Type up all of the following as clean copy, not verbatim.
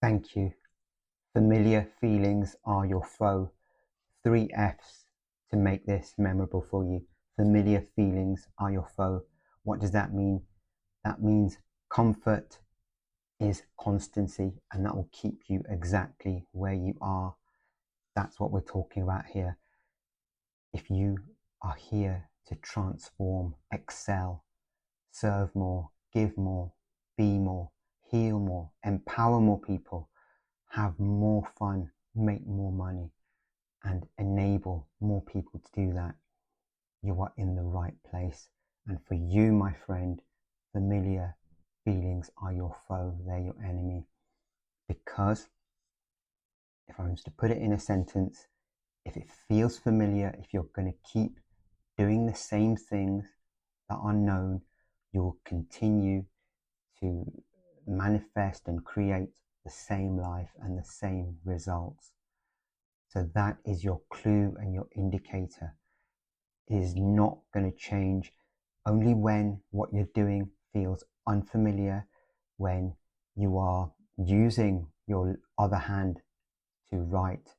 Thank you. Familiar feelings are your foe. 3 F's to make this memorable for you. Familiar feelings are your foe. What does that mean? That means comfort is constancy, and that will keep you exactly where you are. That's what we're talking about here. If you are here to transform, excel, serve more, give more, be more, heal more, empower more people, have more fun, make more money, and enable more people to do that, you are in the right place. And for you, my friend, familiar feelings are your foe, they're your enemy. Because if I was to put it in a sentence, if it feels familiar, if you're going to keep doing the same things that are known, you'll continue to manifest and create the same life and the same results. So that is your clue and your indicator. It is not going to change only when what you're doing feels unfamiliar, when you are using your other hand to write,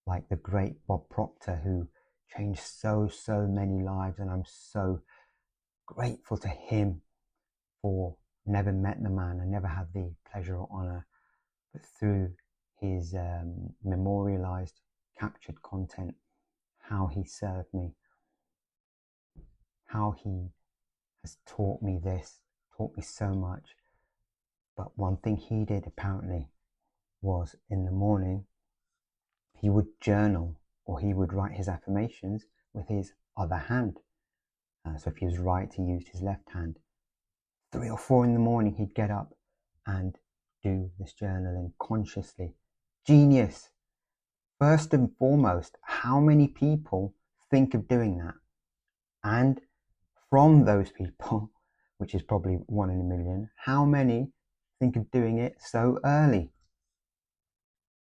like the great Bob Proctor, who changed so many lives, and I'm so grateful to him for never met the man. I never had the pleasure or honor, but through his memorialized, captured content, how he served me, how he has taught me this, taught me so much. But one thing he did apparently was in the morning, he would journal, or he would write his affirmations with his other hand. So if he was right, he used his left hand. 3 or 4 in the morning, he'd get up and do this journaling consciously. Genius. First and foremost, how many people think of doing that? And from those people, which is probably 1 in a million, how many think of doing it so early?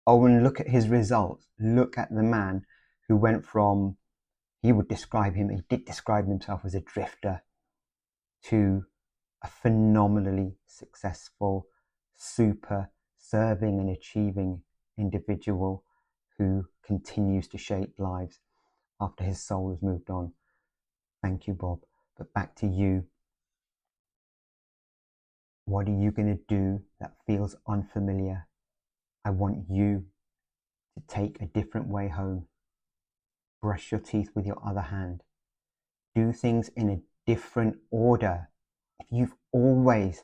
Oh, and look at his results. Look at the man who went from, he did describe himself as a drifter, to a phenomenally successful, super serving and achieving individual who continues to shape lives after his soul has moved on. Thank you, Bob. But back to you. What are you going to do that feels unfamiliar? I want you to take a different way home. Brush your teeth with your other hand. Do things in a different order. If you've always,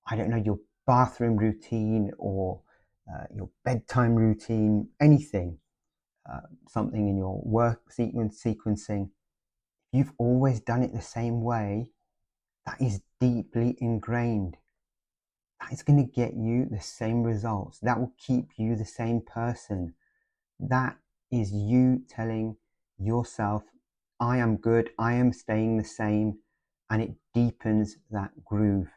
I don't know, your bathroom routine or your bedtime routine, anything, something in your work sequencing, if you've always done it the same way, that is deeply ingrained. That is going to get you the same results. That will keep you the same person. That is you telling yourself, I am good, I am staying the same, and it deepens that groove.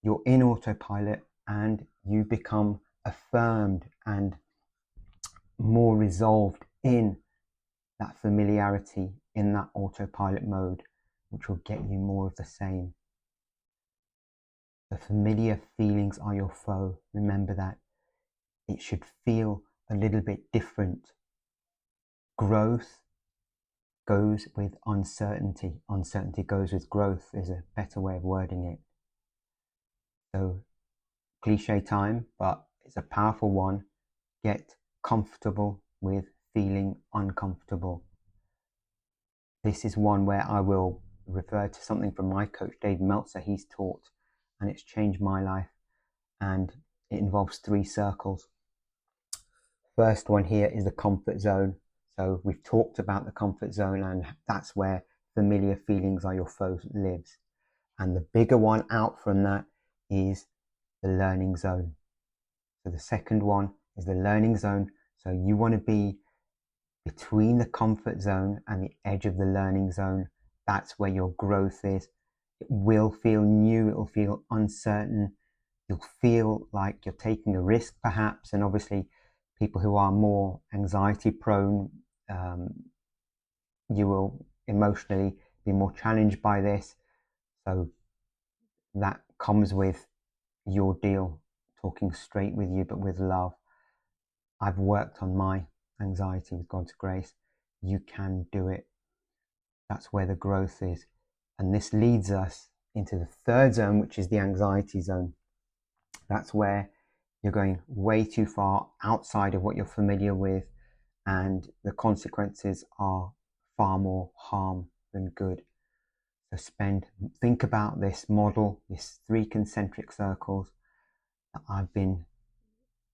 You're in autopilot and you become affirmed and more resolved in that familiarity, in that autopilot mode, which will get you more of the same. The familiar feelings are your foe. Remember that. It should feel a little bit different. Growth goes with uncertainty. Uncertainty goes with growth is a better way of wording it. So, cliche time, but it's a powerful one. Get comfortable with feeling uncomfortable. This is one where I will refer to something from my coach, Dave Meltzer, he's taught, and it's changed my life. And it involves 3 circles. First one here is the comfort zone. So we've talked about the comfort zone, and that's where familiar feelings are your foe lives. And the bigger one out from that is the learning zone. So the second one is the learning zone. So you want to be between the comfort zone and the edge of the learning zone. That's where your growth is. It will feel new, it will feel uncertain. You'll feel like you're taking a risk perhaps, and obviously people who are more anxiety prone, you will emotionally be more challenged by this. So that comes with your deal, talking straight with you, but with love. I've worked on my anxiety with God's grace. You can do it. That's where the growth is. And this leads us into the third zone, which is the anxiety zone. That's where you're going way too far outside of what you're familiar with, and the consequences are far more harm than good. So think about this model, this 3 concentric circles that I've been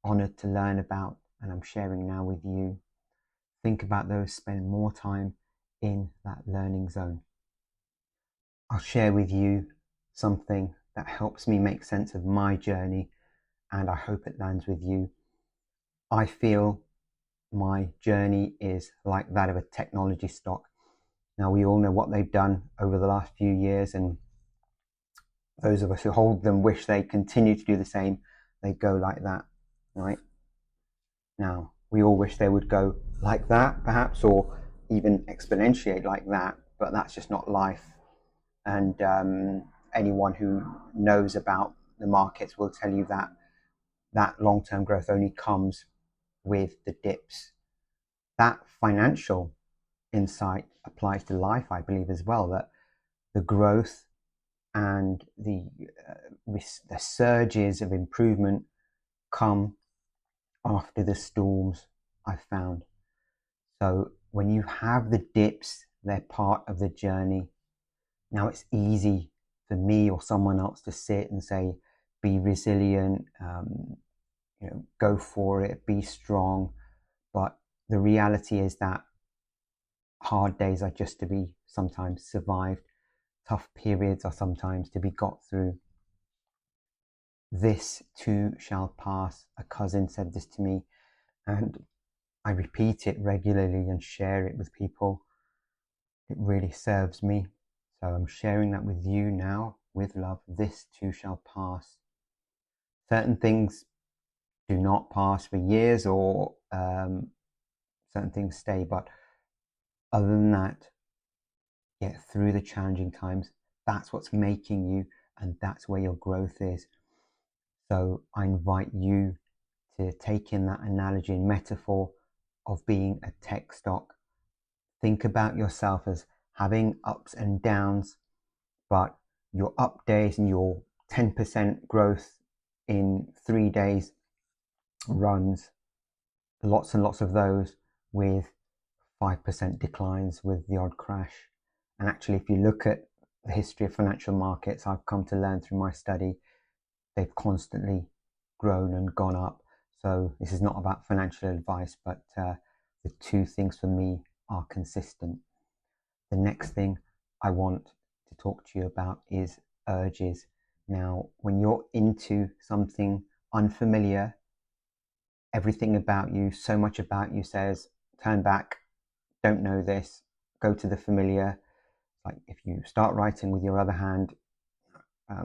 honored to learn about and I'm sharing now with you. Think about those, spend more time in that learning zone. I'll share with you something that helps me make sense of my journey, and I hope it lands with you. I feel my journey is like that of a technology stock. Now, we all know what they've done over the last few years, and those of us who hold them wish they continue to do the same. They go like that, right? Now, we all wish they would go like that, perhaps, or even exponentiate like that, but that's just not life. And anyone who knows about the markets will tell you that that long-term growth only comes with the dips. That financial insight applies to life, I believe, as well, that the growth and the surges of improvement come after the storms, I've found. So when you have the dips, they're part of the journey. Now, it's easy for me or someone else to sit and say, be resilient, go for it, be strong. But the reality is that hard days are just to be sometimes survived. Tough periods are sometimes to be got through. This too shall pass. A cousin said this to me, and I repeat it regularly and share it with people. It really serves me. So I'm sharing that with you now with love. This too shall pass. Certain things do not pass for years, or certain things stay. But other than that, get through the challenging times. That's what's making you, and that's where your growth is. So I invite you to take in that analogy and metaphor of being a tech stock. Think about yourself as having ups and downs, but your up days and your 10% growth in 3 days runs, lots and lots of those, with 5% declines with the odd crash. And actually, if you look at the history of financial markets, I've come to learn through my study, they've constantly grown and gone up. So this is not about financial advice, but the two things for me are consistent. The next thing I want to talk to you about is urges. Now, when you're into something unfamiliar, everything about you, so much about you says, turn back, don't know this, go to the familiar. Like if you start writing with your other hand,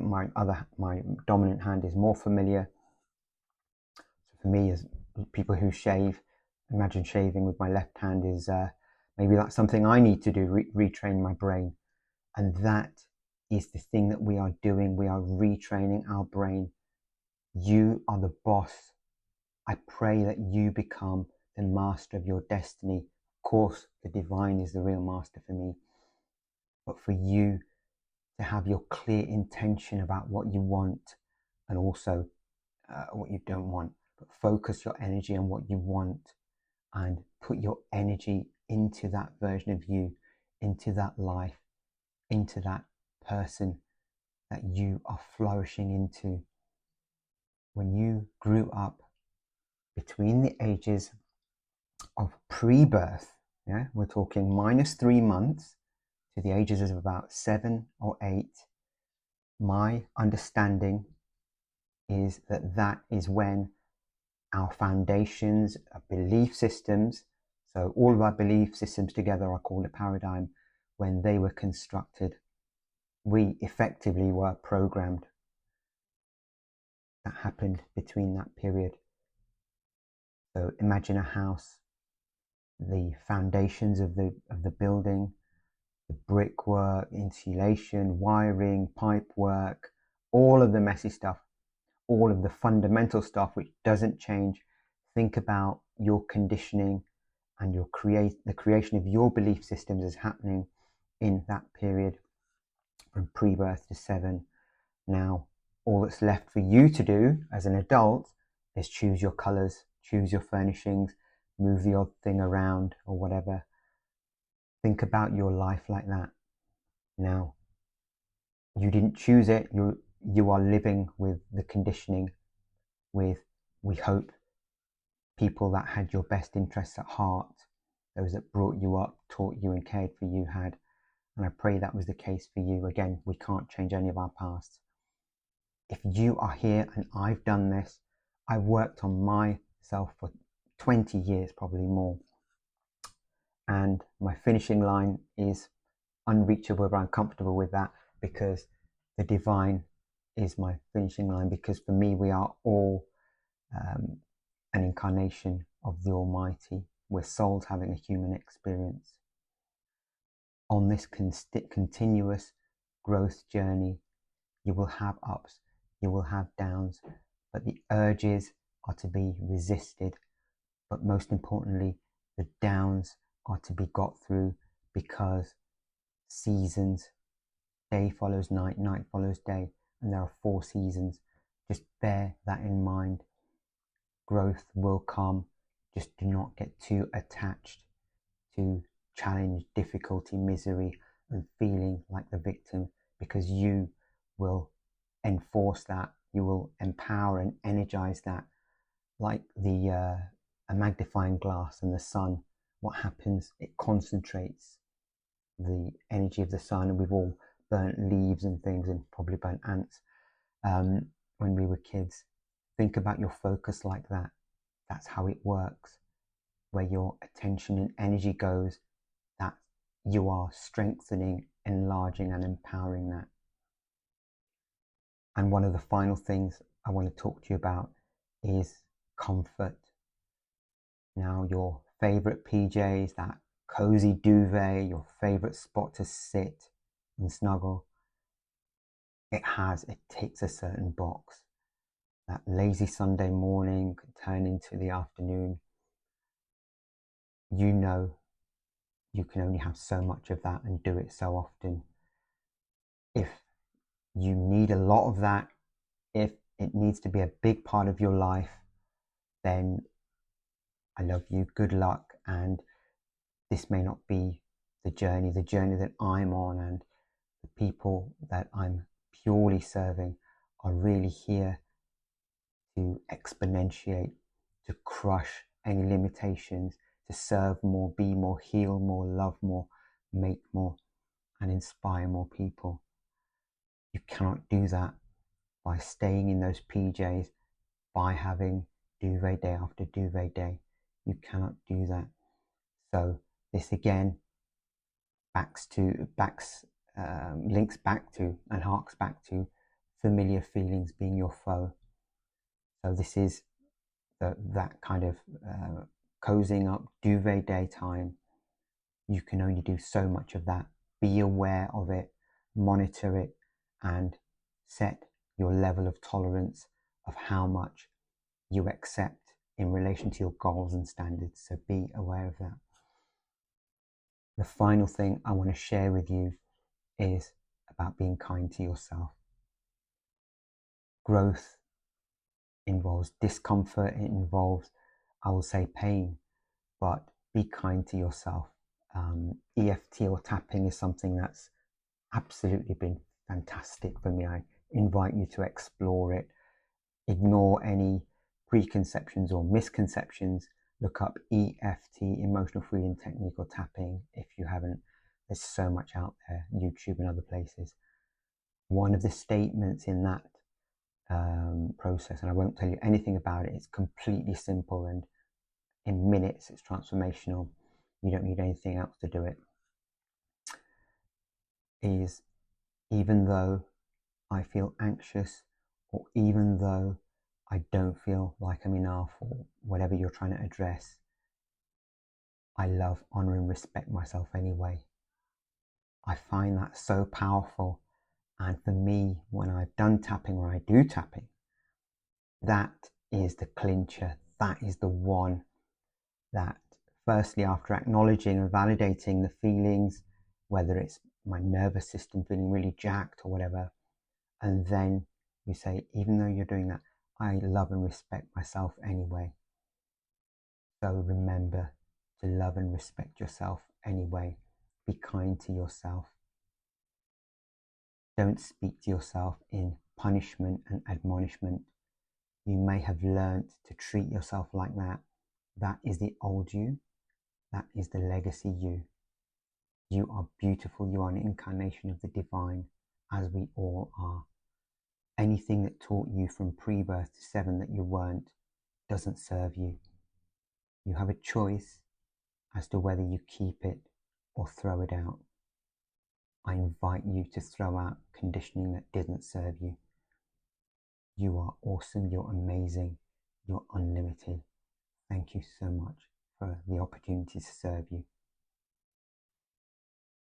my dominant hand is more familiar. So for me, as people who shave, imagine shaving with my left hand is maybe that's something I need to do, retrain my brain. And that is the thing that we are doing. We are retraining our brain. You are the boss. I pray that you become the master of your destiny. Of course, the divine is the real master for me. But for you to have your clear intention about what you want, and also what you don't want, but focus your energy on what you want and put your energy into that version of you, into that life, into that person that you are flourishing into. When you grew up between the ages of pre-birth, yeah, we're talking -3 months to the ages of about 7 or 8, my understanding is that that is when our foundations, our belief systems, so all of our belief systems together are called a paradigm, when they were constructed. We effectively were programmed. That happened between that period. So imagine a house, the foundations of the building, the brickwork, insulation, wiring, pipe work, all of the messy stuff, all of the fundamental stuff which doesn't change. Think about your conditioning and the creation of your belief systems is happening in that period from pre-birth to 7. Now, all that's left for you to do as an adult is choose your colors, choose your furnishings, move the odd thing around or whatever. Think about your life like that. Now, you didn't choose it. You are living with the conditioning, with, we hope, people that had your best interests at heart, those that brought you up, taught you and cared for you had. And I pray that was the case for you. Again, we can't change any of our pasts. If you are here and I've done this, I worked on myself for 20 years, probably more. And my finishing line is unreachable, but I'm comfortable with that because the divine is my finishing line, because for me, we are all an incarnation of the Almighty. We're souls having a human experience. On this continuous growth journey, you will have ups, you will have downs, but the urges are to be resisted. But most importantly, the downs are to be got through, because seasons, day follows night, night follows day, and there are 4 seasons. Just bear that in mind. Growth will come. Just do not get too attached to challenge, difficulty, misery, and feeling like the victim, because you will enforce that. You will empower and energize that, like a magnifying glass and the sun. What happens? It concentrates the energy of the sun, and we've all burnt leaves and things, and probably burnt ants when we were kids. Think about your focus like that. That's how it works. Where your attention and energy goes, that you are strengthening, enlarging, and empowering that. And one of the final things I want to talk to you about is comfort. Now, your favorite PJs, that cozy duvet, your favorite spot to sit and snuggle, it ticks a certain box. That lazy Sunday morning could turn into the afternoon. You know you can only have so much of that and do it so often. If you need a lot of that, if it needs to be a big part of your life, then I love you, good luck, and this may not be the journey that I'm on, and the people that I'm purely serving are really here to exponentiate, to crush any limitations, to serve more, be more, heal more, love more, make more, and inspire more people. You cannot do that by staying in those PJs, by having duvet day after duvet day. You cannot do that. So this again links back to and harks back to familiar feelings being your foe. So this is that kind of cozying up duvet day time. You can only do so much of that. Be aware of it, monitor it, and set your level of tolerance of how much you accept in relation to your goals and standards. So be aware of that. The final thing I want to share with you is about being kind to yourself. Growth involves discomfort, it involves, I will say, pain, but be kind to yourself. EFT or tapping is something that's absolutely been fantastic for me. I invite you to explore it. Ignore any preconceptions or misconceptions. Look up EFT, Emotional Freedom Technique, or tapping if you haven't. There's so much out there, YouTube and other places. One of the statements in that process, and I won't tell you anything about it, it's completely simple, and in minutes it's transformational. You don't need anything else to do it. Is, even though I feel anxious, or even though I don't feel like I'm enough, or whatever you're trying to address, I love, honor, and respect myself anyway. I find that so powerful. And for me, when I've done tapping, or I do tapping, That is the clincher. That is the one that, firstly, after acknowledging and validating the feelings, whether it's my nervous system feeling really jacked or whatever, and then you say, even though you're doing that, I love and respect myself anyway. So remember to love and respect yourself anyway. Be kind to yourself. Don't speak to yourself in punishment and admonishment. You may have learnt to treat yourself like that. That is the old you. That is the legacy you. You are beautiful. You are an incarnation of the divine, as we all are. Anything that taught you from pre-birth to 7 that you weren't doesn't serve you. You have a choice as to whether you keep it or throw it out. I invite you to throw out conditioning that didn't serve you. You are awesome. You're amazing. You're unlimited. Thank you so much for the opportunity to serve you.